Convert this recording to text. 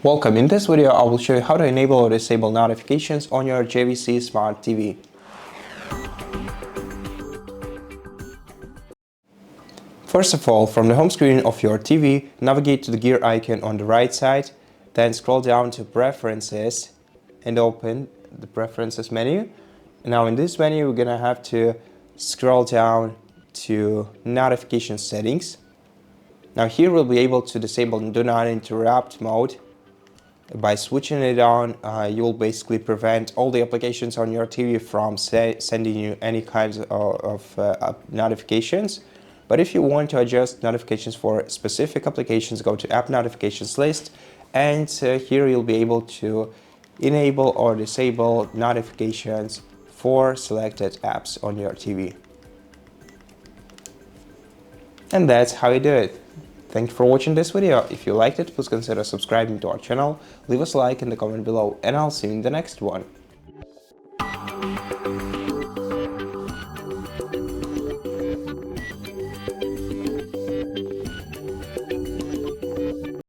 Welcome. In this video, I will show you how to enable or disable notifications on your JVC Smart TV. First of all, from the home screen of your TV, navigate to the gear icon on the right side, then scroll down to Preferences and open the Preferences menu. Now in this menu, we're gonna have to scroll down to Notification Settings. Now here we'll be able to disable Do Not Interrupt mode. By switching it on, you'll basically prevent all the applications on your TV from sending you any kinds of notifications. But if you want to adjust notifications for specific applications, go to App Notifications list, and here you'll be able to enable or disable notifications for selected apps on your TV. And that's how you do it. Thank you for watching this video. If you liked it, please consider subscribing to our channel, leave us a like in the comment below, and I'll see you in the next one.